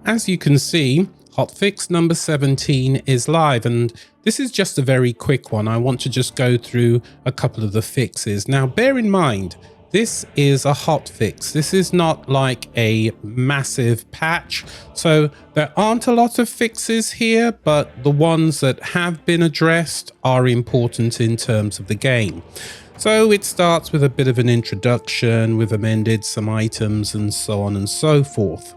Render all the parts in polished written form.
As you can see, Hotfix number 17 is live, and this is just a very quick one. I want to just go through a couple of the fixes. Now, bear in mind, this is a hotfix. This is not like a massive patch. So there aren't a lot of fixes here, but the ones that have been addressed are important in terms of the game. So it starts with a bit of an introduction. We've amended some items and so on and so forth.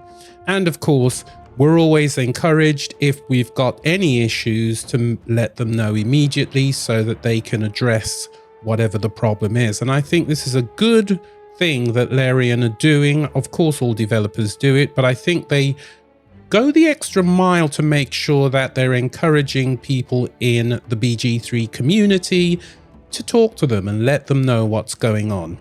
And of course, we're always encouraged, if we've got any issues, to let them know immediately so that they can address whatever the problem is. And I think this is a good thing that Larian are doing. Of course, all developers do it, but I think they go the extra mile to make sure that they're encouraging people in the BG3 community to talk to them and let them know what's going on.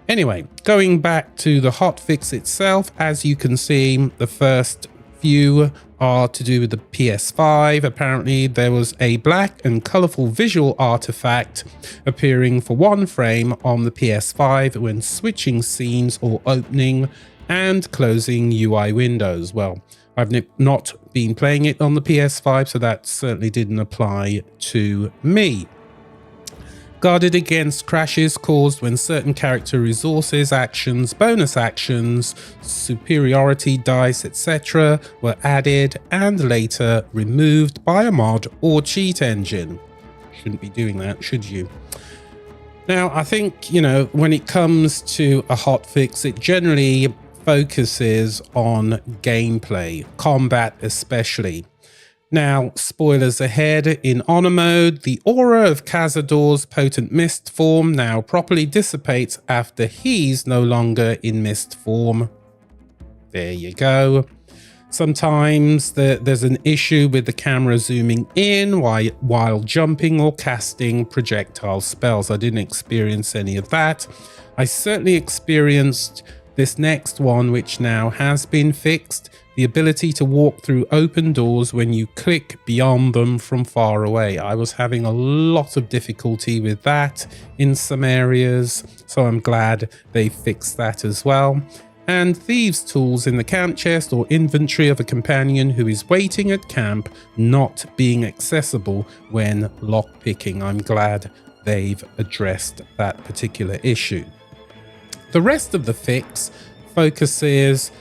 Anyway, going back to the hotfix itself, as you can see, the first few are to do with the PS5. Apparently there was a black and colorful visual artifact appearing for one frame on the PS5 when switching scenes or opening and closing UI windows. Well, I've not been playing it on the PS5, so that certainly didn't apply to me. Guarded against crashes caused when certain character resources, actions, bonus actions, superiority dice, etc. were added and later removed by a mod or cheat engine. Shouldn't be doing that, should you? Now, I think, when it comes to a hotfix, it generally focuses on gameplay, combat especially. Now, spoilers ahead, in honor mode, the aura of Cazador's potent mist form now properly dissipates after he's no longer in mist form. There you go. Sometimes there's an issue with the camera zooming in while jumping or casting projectile spells. I didn't experience any of that. I certainly experienced this next one, which now has been fixed. The ability to walk through open doors when you click beyond them from far away. I was having a lot of difficulty with that in some areas, so I'm glad they fixed that as well. And thieves' tools in the camp chest or inventory of a companion who is waiting at camp not being accessible when lockpicking. I'm glad they've addressed that particular issue. The rest of the fix focuses,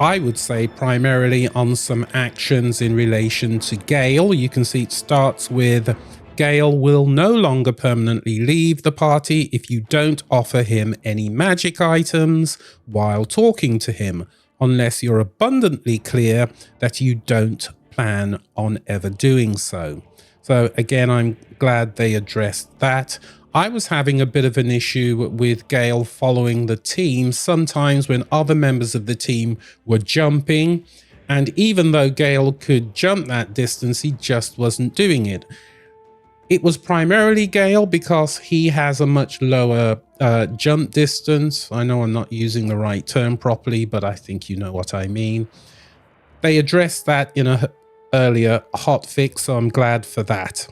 I would say, primarily on some actions in relation to Gale. You can see it starts with Gale will no longer permanently leave the party if you don't offer him any magic items while talking to him, unless you're abundantly clear that you don't plan on ever doing so. So again, I'm glad they addressed that. I was having a bit of an issue with Gale following the team sometimes when other members of the team were jumping, and even though Gale could jump that distance, he just wasn't doing it. It was primarily Gale because he has a much lower jump distance. I know I'm not using the right term properly, but I think you know what I mean. They addressed that in an earlier hotfix, so I'm glad for that.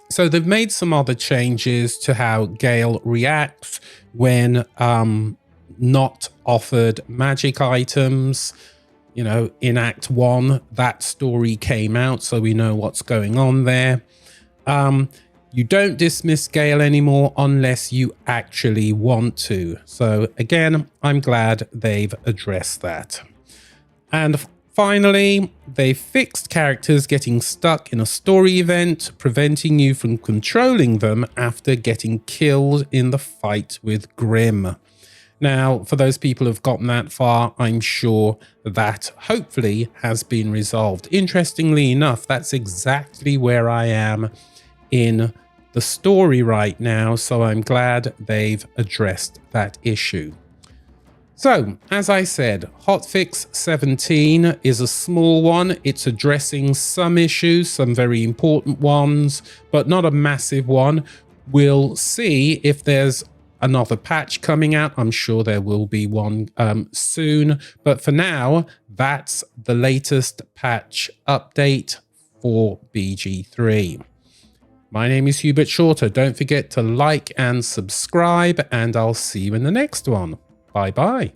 So they've made some other changes to how Gale reacts when not offered magic items. In Act 1, that story came out, so we know what's going on there. You don't dismiss Gale anymore unless you actually want to. So again, I'm glad they've addressed that. And finally, they fixed characters getting stuck in a story event, preventing you from controlling them after getting killed in the fight with Grim. Now, for those people who've gotten that far, I'm sure that hopefully has been resolved. Interestingly enough, that's exactly where I am in the story right now, so I'm glad they've addressed that issue. So, as I said, Hotfix 17 is a small one. It's addressing some issues, some very important ones, but not a massive one. We'll see if there's another patch coming out. I'm sure there will be one soon. But for now, that's the latest patch update for BG3. My name is Hubert Shorter. Don't forget to like and subscribe, and I'll see you in the next one. Bye-bye.